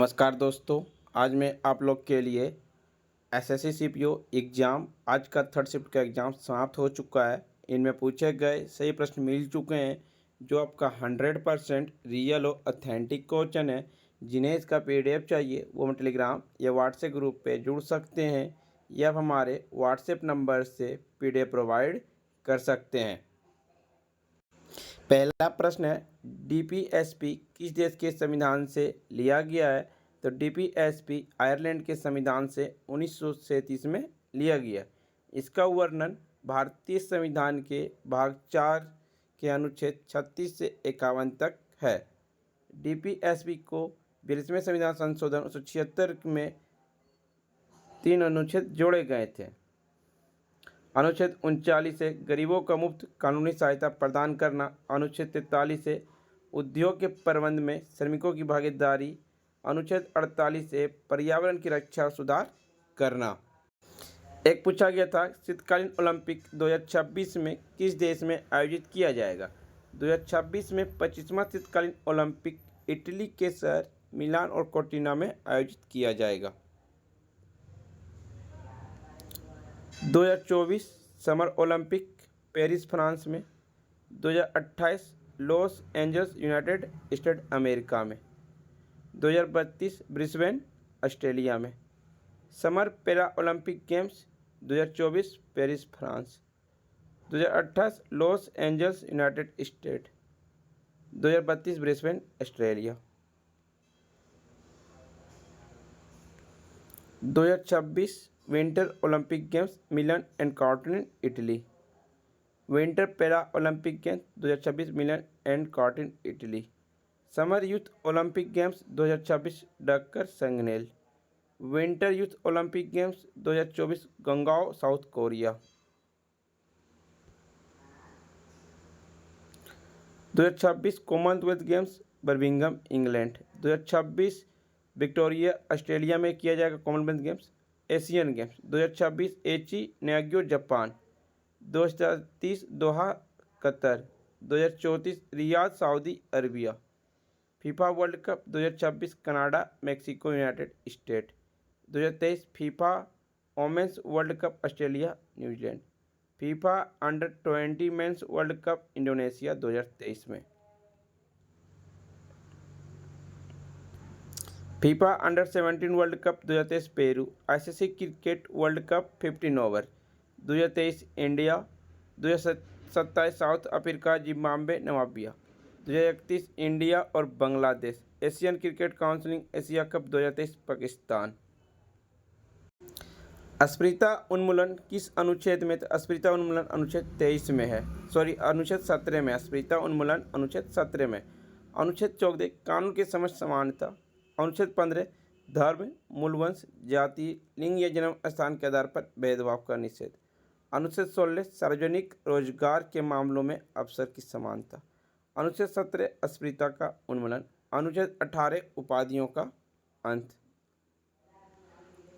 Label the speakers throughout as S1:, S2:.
S1: नमस्कार दोस्तों। आज मैं आप लोग के लिए एसएससी सीपीओ एग्ज़ाम आज का थर्ड शिफ्ट का एग्ज़ाम समाप्त हो चुका है। इनमें पूछे गए सही प्रश्न मिल चुके हैं जो आपका 100% रियल और ऑथेंटिक क्वेश्चन है। जिन्हें इसका पीडीएफ चाहिए वो हम टेलीग्राम या व्हाट्सएप ग्रुप पे जुड़ सकते हैं या आप हमारे व्हाट्सएप नंबर से पीडीएफ प्रोवाइड कर सकते हैं। पहला प्रश्न है, डीपीएसपी किस देश के संविधान से लिया गया है? तो डीपीएसपी आयरलैंड के संविधान से 1937 में लिया गया। इसका वर्णन भारतीय संविधान के भाग 4 के अनुच्छेद 36 से 51 तक है। डीपीएसपी को 42वें संविधान संशोधन 1976 में 3 अनुच्छेद जोड़े गए थे। अनुच्छेद 39 से गरीबों को मुफ्त कानूनी सहायता प्रदान करना, अनुच्छेद 43 से उद्योग के प्रबंध में श्रमिकों की भागीदारी, अनुच्छेद 48 से पर्यावरण की रक्षा और सुधार करना। एक पूछा गया था, शीतकालीन ओलंपिक 2026 में किस देश में आयोजित किया जाएगा? 2026 में 25वां शीतकालीन ओलंपिक इटली के शहर मिलान और कोर्टिना में आयोजित किया जाएगा। 2024 समर ओलंपिक पेरिस फ्रांस में, 2028 Los Angeles United State America में, 2032 ब्रिस्बेन ऑस्ट्रेलिया में। Summer Para Olympic Games 2024 Paris France, 2028 Los Angeles United State, 2032 Brisbane Australia. 2026 Winter Olympic Games Milan and Cortina Italy, Winter Para Olympic Games 2026 Milan and Cortina Italy. Summer Youth Olympic Games 2026 Dakar Senegal, Winter Youth Olympic Games 2024 Gangwon South Korea. 2026 Commonwealth Games Birmingham England, 2026 Victoria Australia में किया जाएगा Commonwealth Games. Asian Games 2026 Aichi Nagoya Japan, 2030 Doha Qatar, 2034 Riyadh Saudi Arabia. FIFA World Cup 2026 Canada Mexico United State, 2023 FIFA women's World Cup Australia New Zealand, FIFA under 20 men's World Cup Indonesia 2023 में। FIFA under 17 World Cup 2023 Peru, ICC cricket World Cup 15 over 2023 India, 2027 South Africa Zimbabwe Namibia, 2031 India और Bangladesh. Asian Cricket Council Asia cup 2023 Pakistan. अस्पृश्यता उन्मूलन किस अनुच्छेद में? तो अस्पृश्यता उन्मूलन अनुच्छेद 23 में है, अनुच्छेद 17 में। अस्पृश्यता उन्मूलन अनुच्छेद 17 में। अनुच्छेद 14 कानून की समझ समानता, अनुच्छेद 15 धर्म, मूलवंश, जाति, लिंग या जन्म स्थान के आधार पर भेदभाव का निषेध, अनुच्छेद 16 सार्वजनिक रोजगार के मामलों में अवसर की समानता, अनुच्छेद 17 अस्पृश्यता का उन्मूलन, अनुच्छेद 18 उपाधियों का अंत,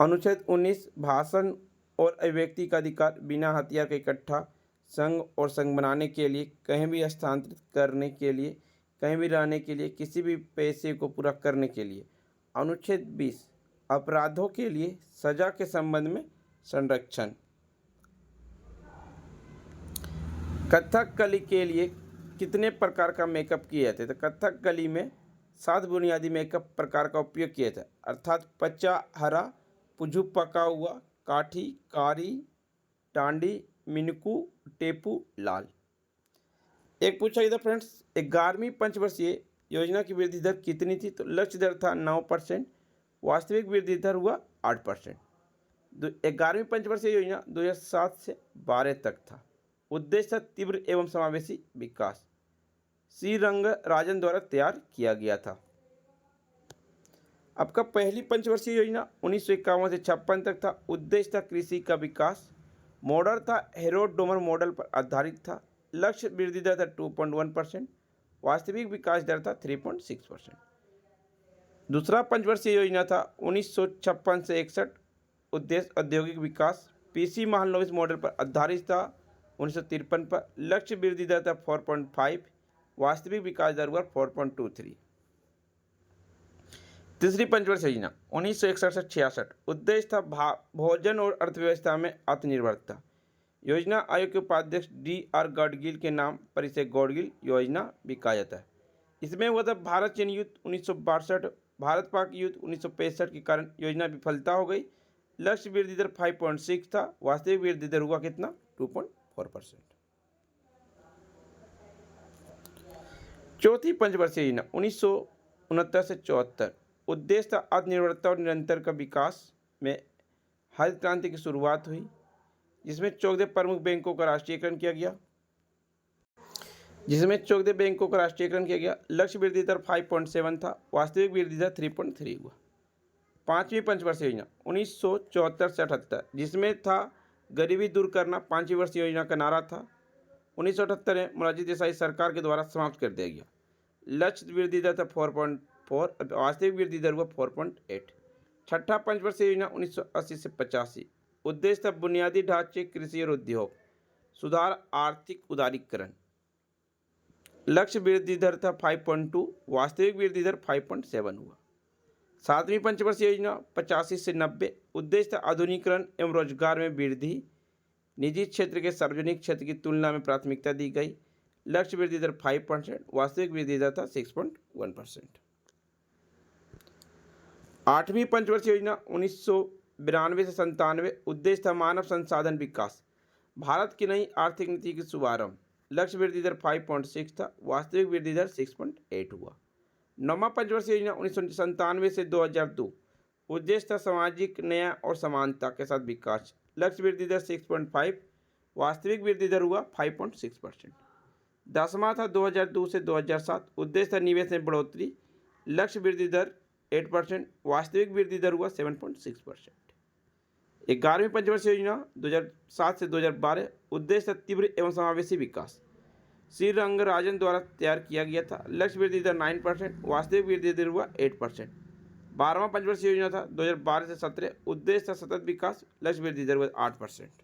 S1: अनुच्छेद 19 भाषण और अभिव्यक्ति का अधिकार, बिना हथियार के इकट्ठा संघ और संघ बनाने के लिए, कहीं भी हस्तांतरित करने के लिए, कहीं भी रहने के लिए, किसी भी पेशे को पूरा करने के लिए। अनुच्छेद 20 अपराधों के लिए सजा के संबंध में संरक्षण। कथकली के लिए कितने प्रकार का मेकअप किए जाते थे? तो कथकली में 7 बुनियादी मेकअप प्रकार का उपयोग किया था, अर्थात पच्चा, हरा, पुझु, पका हुआ, काठी, कारी, टांडी, मिनकू, टेपू, लाल। एक पूछा गया फ्रेंड्स, 11वीं पंचवर्षीय योजना की वृद्धि दर कितनी थी? तो लक्ष्य दर था 9%, वास्तविक वृद्धि दर हुआ 8%। 11वीं पंचवर्षीय योजना 2007 से 12 तक था। उद्देश्य तीव्र एवं समावेशी विकास। सी रंगराजन द्वारा तैयार किया गया था। आपका पहली पंचवर्षीय योजना 1951 से 56 तक था। उद्देश्य था कृषि का विकास। मॉडल था हेरोड डोमर मॉडल पर आधारित था। लक्ष्य वृद्धि दर था 2.1%, वास्तविक विकास दर था 3.6%। दूसरा पंचवर्षीय योजना था 1956 से 61। उद्देश्य औद्योगिक विकास। पीसी महालनोबिस मॉडल पर आधारित था 1953 पर। लक्ष्य वृद्धि दर था 4.5, वास्तविक विकास दर हुआ 4.23। तीसरी पंचवर्षीय योजना 1961 से 66, उद्देश्य था भोजन और अर्थव्यवस्था में आत्मनिर्भरता। योजना आयोग के उपाध्यक्ष D.R. गाडगिल के नाम पर इसे गाडगिल योजना भी कहा जाता है। इसमें हुआ था भारत चीन युद्ध 1962, भारत पाक युद्ध 1965 के कारण योजना विफलता हो गई। लक्ष्य वृद्धि दर 5.6 था, वास्तविक वृद्धि दर हुआ कितना 2.4%। चौथी पंचवर्षीय योजना 1969 से 74, उद्देश्य था आत्मनिर्भरता और निरंतर का विकास में हरित क्रांति की शुरुआत हुई, जिसमें 14 प्रमुख बैंकों का राष्ट्रीयकरण किया गया। लक्ष्य वृद्धि दर 5.7 था, वास्तविक वृद्धि दर 3.3 हुआ। पांचवी पंचवर्षीय योजना 1974 से 78, जिसमें था गरीबी दूर करना, पांचवी वर्षीय योजना का नारा था। 1978 में मोरारजी देसाई सरकार के द्वारा समाप्त कर दिया गया। लक्ष्य वृद्धि दर था 4.4, वास्तविक वृद्धि दर हुआ 4.8। छठा पंचवर्षीय योजना 1980 से 85, उद्देश्य था बुनियादी ढांचे, कृषि और उद्योग सुधार, आर्थिक उदारीकरण। लक्ष्य वृद्धि दर था 5.2, वास्तविक वृद्धि दर 5.7 हुआ। सातवीं पंचवर्षीय योजना 85 से 90, उद्देश्य था आधुनिकीकरण एवं रोजगार में वृद्धि, निजी क्षेत्र के सार्वजनिक क्षेत्र की तुलना में प्राथमिकता दी गई। लक्ष्य वृद्धि दर 5%, वास्तविक वृद्धि दर था 6.1%। आठवीं पंचवर्षीय योजना 1992 से 97, उद्देश्य था मानव संसाधन विकास, भारत की नई आर्थिक नीति की शुभारंभ। लक्ष्य वृद्धि दर 5.6 था, वास्तविक वृद्धि दर 6.8 हुआ। नौवां पंचवर्षीय योजना 1997 से 2002, उद्देश्य था सामाजिक न्याय और समानता के साथ विकास। लक्ष्य वृद्धि दर 6.5, वास्तविक वृद्धि दर हुआ 5.6%। 10वां था 2002 से 2007, उद्देश्य था निवेश में बढ़ोतरी। लक्ष्य वृद्धि दर 8%, वास्तविक वृद्धि दर हुआ 7.6%। 11वीं पंचवर्षीय योजना 2007 से 2012, उद्देश्य था तीव्र एवं समावेशी विकास, श्री रंगराजन द्वारा तैयार किया गया था। लक्ष्य वृद्धि दर 9%, वास्तविक वृद्धि दर हुआ 8%। 12वां पंचवर्षीय योजना था 2012 से 17, उद्देश्य था सतत विकास, लक्ष्य वृद्धि दर हुआ 8%।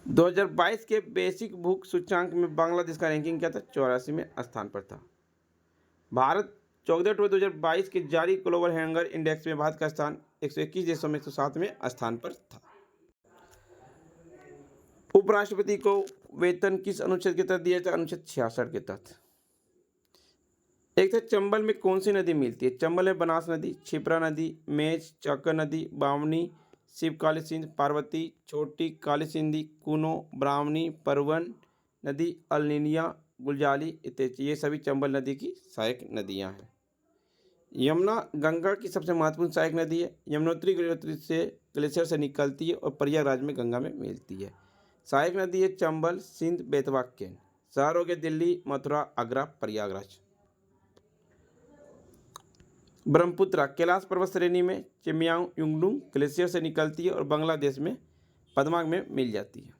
S1: 2022 के बेसिक भूख सूचकांक में बांग्लादेश का रैंकिंग क्या था, 84वें स्थान पर था। भारत 14 अक्टूबर 2022 के जारी ग्लोबल हंगर इंडेक्स में भारत का स्थान 121 देशों में 107वें स्थान पर था। उपराष्ट्रपति को वेतन किस अनुच्छेद के तहत दिया जाता है, अनुच्छेद 66 के तहत। एक था चंबल में कौन सी नदी मिलती है, चंबल में बनास नदी, क्षिप्रा नदी, मेच, चाकर नदी, बामनी, शिव काली सिंध, पार्वती, छोटी काली सिंधी, कूनो, ब्राह्मणी, परवन नदी, अलनिनिया, गुलजाली इत्यादि, ये सभी चंबल नदी की सहायक नदियां हैं। यमुना गंगा की सबसे महत्वपूर्ण सहायक नदी है। यमुनोत्री ग्लेशियर से निकलती है और प्रयागराज में गंगा में मिलती है। सहायक नदी है चंबल, सिंध, बेतवा, केन। शहर हो गए दिल्ली, मथुरा, आगरा, प्रयागराज। ब्रह्मपुत्रा कैलाश पर्वत श्रेणी में चिमयांग युंगडुंग ग्लेशियर से निकलती है और बांग्लादेश में पदमाग में मिल जाती है।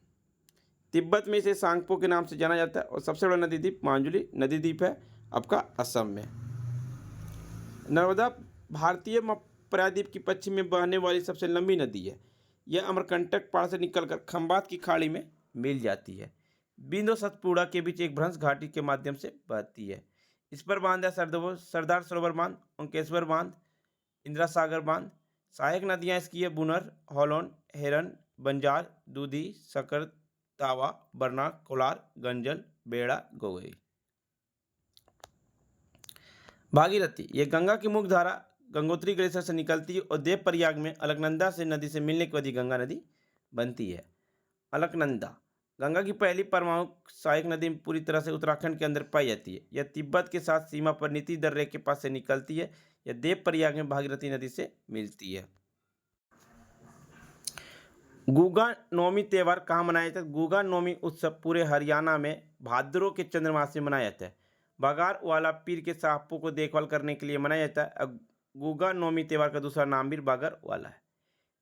S1: तिब्बत में इसे सांगपो के नाम से जाना जाता है और सबसे बड़ा नदी द्वीप मांजुली नदी द्वीप है आपका असम में। नर्मदा भारतीय प्रायद्वीप की पश्चिम में बहने वाली सबसे लंबी नदी है। यह अमरकंटक पहाड़ से निकलकर खंबात की खाड़ी में मिल जाती है। बिंद और सतपुड़ा के बीच एक भ्रंश घाटी के माध्यम से बहती है। इस पर बांध है सरदार सरोवर बांध, ओंकेश्वर बांध, इंदिरा सागर बांध। सहायक नदियां इसकी है बुनर, होलोन, हेरन, बंजार, दूधी, सकर, तावा, बरना, कोलार, गंजल, बेड़ा, गोगई। भागीरथी ये गंगा की मुख्य धारा गंगोत्री ग्लेशियर से निकलती है और देव प्रयाग में अलकनंदा से नदी से मिलने के बाद गंगा नदी बनती है। अलकनंदा गंगा की पहली परमाणु सहायक नदी पूरी तरह से उत्तराखंड के अंदर पाई जाती है। यह तिब्बत के साथ सीमा पर नीति दर्रे के पास से निकलती है। यह देव प्रयाग में भागीरथी नदी से मिलती है। गुगा नौमी त्यौहार कहाँ मनाया जाता है? गुगा नौमी उत्सव पूरे हरियाणा में भाद्रों के चंद्रमास में मनाया जाता है। बगार वाला पीर के सांपों को देखभाल करने के लिए मनाया जाता है। गुगा नौमी त्यौहार का दूसरा नाम भी बागर वाला है।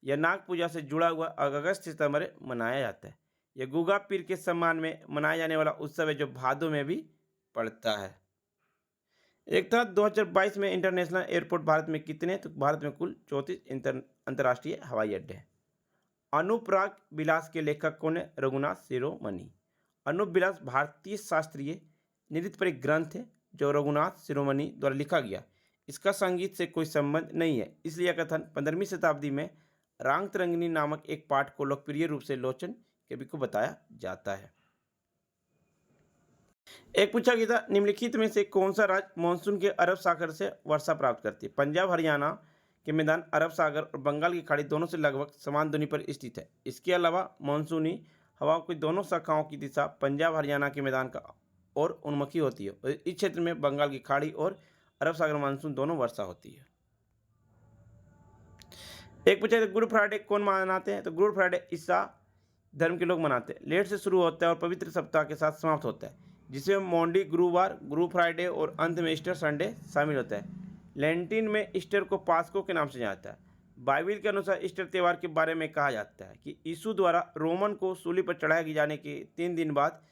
S1: यह नाग पूजा से जुड़ा हुआ अगस्त सितंबर मनाया जाता है। यह गुगा पीर के सम्मान में मनाया जाने वाला उत्सव है जो भादों में भी पड़ता है। एक था 2022 में इंटरनेशनल एयरपोर्ट भारत में कितने? तो भारत में कुल 34 अंतर्राष्ट्रीय हवाई अड्डे हैं। अनुप्राग विलास के लेखक कौन है? रघुनाथ शिरोमणि। अनुप विलास भारतीय शास्त्रीय नृत्य पर एक ग्रंथ है जो रघुनाथ शिरोमणि द्वारा लिखा गया। इसका संगीत से कोई संबंध नहीं है। इसलिए यह कथन 15वीं शताब्दी में रांग तरंगिणी नामक एक पाठ को लोकप्रिय रूप से लोचन कवि को बताया जाता है। एक पूछा गया था, निम्नलिखित में से कौन सा राज्य मानसून के अरब सागर से वर्षा प्राप्त करती है? पंजाब हरियाणा के मैदान अरब सागर और बंगाल की खाड़ी दोनों से लगभग समान दूरी पर स्थित है। इसके अलावा मानसूनी हवाओं की दोनों शाखाओं की दिशा पंजाब हरियाणा के मैदान का और उन्मुखी होती है और इस क्षेत्र में बंगाल की खाड़ी और अरब सागर मानसून दोनों वर्षा होती है। एक पूछा है, गुड फ्राइडे कौन मनाते हैं? तो गुड फ्राइडे ईसा धर्म के लोग मनाते हैं। लेट से शुरू होता है और पवित्र सप्ताह के साथ समाप्त होता है, जिसमें मॉन्डी गुरुवार, गुरु फ्राइडे और अंत में ईस्टर संडे शामिल होता है। लैटिन में ईस्टर को पास्को के नाम से जाना जाता है। बाइबिल के अनुसार ईस्टर त्यौहार के बारे में कहा जाता है कि यीशु द्वारा रोमन को सूली पर चढ़ाए जाने के 3 दिन बाद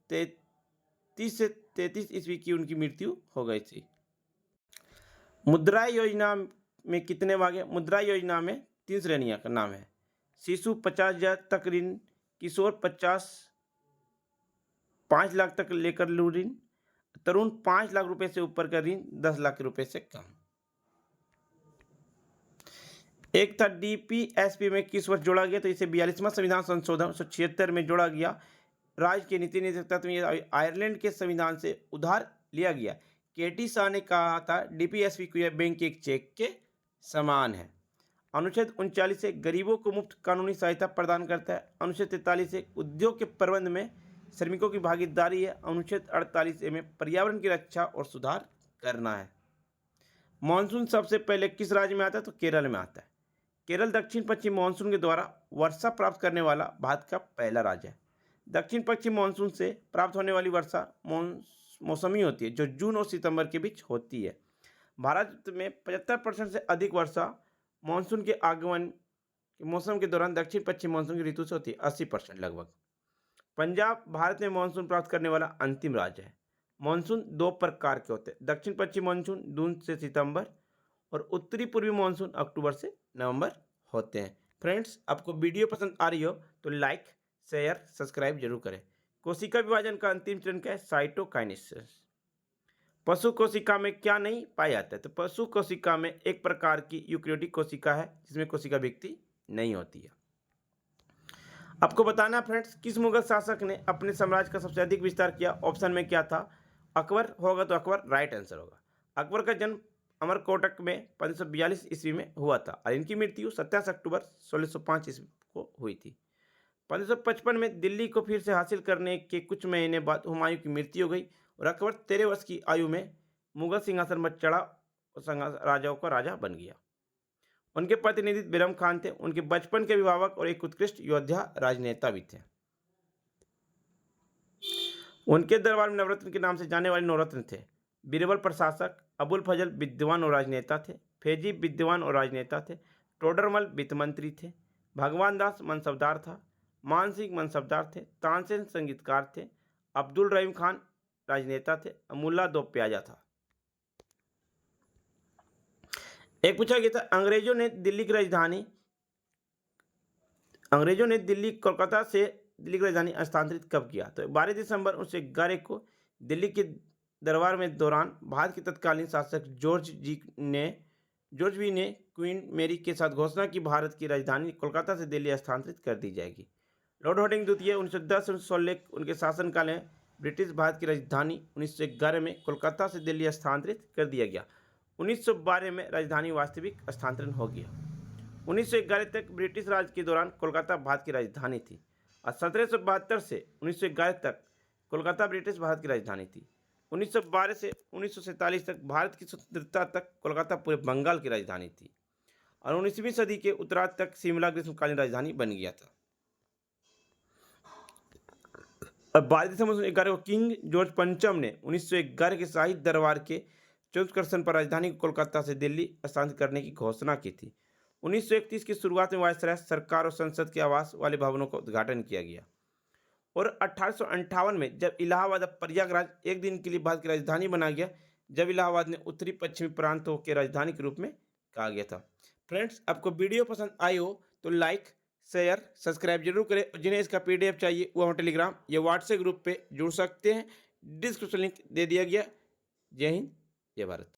S1: 30 से 33 ईस्वी की उनकी मृत्यु हो गई थी। मुद्रा योजना में कितने भाग हैं? मुद्रा योजना में 3 श्रेणियां का नाम है। शिशु 50,000 तक ऋण, किशोर 5 लाख तक लेकर ऋण, तरुण 5 लाख रुपए से ऊपर का ऋण 10 लाख रुपए से कम। एक था डीपीएसपी में किस वर्ष जोड़ा गया? तो इसे 42वां संविधान संशोधन 1976 में जोड़ा गया। राज्य के नीति निर्देशक में आयरलैंड के संविधान से उधार लिया गया। केटी शाह ने कहा था डीपीएसपी को यह बैंक के एक चेक के समान है। अनुच्छेद 39 से गरीबों को मुफ्त कानूनी सहायता प्रदान करता है। अनुच्छेद 43 से उद्योग के प्रबंध में श्रमिकों की भागीदारी है। अनुच्छेद 48 में पर्यावरण की रक्षा और सुधार करना है। मानसून सबसे पहले किस राज्य में आता है? तो केरल में आता है। केरल दक्षिण पश्चिम मानसून के द्वारा वर्षा प्राप्त करने वाला भारत का पहला राज्य है। दक्षिण पश्चिम मानसून से प्राप्त होने वाली वर्षा मौसमी होती है, जो जून और सितंबर के बीच होती है। भारत में 75% से अधिक वर्षा मानसून के आगमन के मौसम के दौरान दक्षिण पश्चिम मानसून की ऋतु से होती है, 80% लगभग। पंजाब भारत में मानसून प्राप्त करने वाला अंतिम राज्य है। मानसून 2 प्रकार के होते हैं, दक्षिण पश्चिम मानसून जून से सितंबर और उत्तरी पूर्वी मानसून अक्टूबर से नवंबर होते हैं। फ्रेंड्स, आपको वीडियो पसंद आ रही हो तो लाइक, शेयर, सब्सक्राइब जरूर करें। कोशिका विभाजन का अंतिम चरण क्या है? साइटोकाइनेसिस। पशु कोशिका में क्या नहीं पाया जाता है? तो पशु कोशिका में एक प्रकार की यूकेरियोटिक कोशिका है, जिसमें कोशिका विकती नहीं होती है। आपको बताना फ्रेंड्स, किस मुगल शासक ने अपने साम्राज्य का सबसे अधिक विस्तार किया? ऑप्शन में क्या था? अकबर होगा, तो अकबर राइट आंसर होगा। अकबर का जन्म अमरकोटक में 542 ईस्वी में हुआ था और इनकी मृत्यु 27 अक्टूबर 1605 ईस्वी को हुई थी। 1555 में दिल्ली को फिर से हासिल करने के कुछ महीने बाद हुमायूं की मृत्यु हो गई और अकबर 13 वर्ष की आयु में मुगल सिंहासन पर चढ़ा और राजाओं का राजा बन गया। उनके प्रतिनिधि बैरम खान थे। उनके बचपन के अभिभावक और एक उत्कृष्ट योद्धा राजनेता भी थे। उनके दरबार में नवरत्न के नाम से जाने वाले नवरत्न थे। बीरबल प्रशासक, अबुल फजल विद्वान और राजनेता थे, फैजी विद्वान और राजनेता थे, टोडरमल वित्त मंत्री थे, भगवान दास मनसबदार था, मानसिंह मनसबदार थे, तानसेन संगीतकार थे, अब्दुल रहीम खान राजनेता थे, मुल्ला दो प्याजा था। एक पूछा गया था, अंग्रेजों ने दिल्ली कोलकाता से दिल्ली की राजधानी हस्तांतरित कब किया? तो 12 दिसंबर 1911 को दिल्ली के दरबार में दौरान भारत के तत्कालीन शासक जॉर्ज वी ने क्वीन मेरी के साथ घोषणा की भारत की राजधानी कोलकाता से दिल्ली हस्तांतरित कर दी जाएगी। लॉर्ड हार्डिंग द्वितीय 1910-1916 उनके शासनकाल में ब्रिटिश भारत की राजधानी 1911 में कोलकाता से दिल्ली हस्तांतरित कर दिया गया। 1912 में राजधानी वास्तविक हस्तांतरण हो गया। 1911 तक ब्रिटिश राज के दौरान कोलकाता भारत की राजधानी थी और 1772 से 1911 तक कोलकाता ब्रिटिश भारत की राजधानी थी। 1912 से 1947 तक भारत की स्वतंत्रता तक कोलकाता पूरे बंगाल की राजधानी थी और 19वीं सदी के उत्तरार्ध तक शिमला ग्रीष्मकालीन राजधानी बन गया था। और 12 दिसंबर 1911 को किंग जॉर्ज पंचम ने 1911 के शाही दरबार के चौथकर्षण पर राजधानी को कोलकाता से दिल्ली हस्तांतरित करने की घोषणा की थी। 1931 की शुरुआत में वायसराय सरकार और संसद के आवास वाले भवनों का उद्घाटन किया गया और 1858 में जब इलाहाबाद प्रयागराज एक दिन के लिए भारत की राजधानी बना गया, जब इलाहाबाद ने उत्तरी पश्चिमी प्रांतों के राजधानी के रूप में कहा गया था। फ्रेंड्स, आपको वीडियो पसंद आई हो तो लाइक, शेयर, सब्सक्राइब जरूर करें और जिन्हें इसका PDF चाहिए वो हम टेलीग्राम या व्हाट्सएप ग्रुप पे जुड़ सकते हैं। डिस्क्रिप्शन लिंक दे दिया गया। जय हिंद, जय भारत।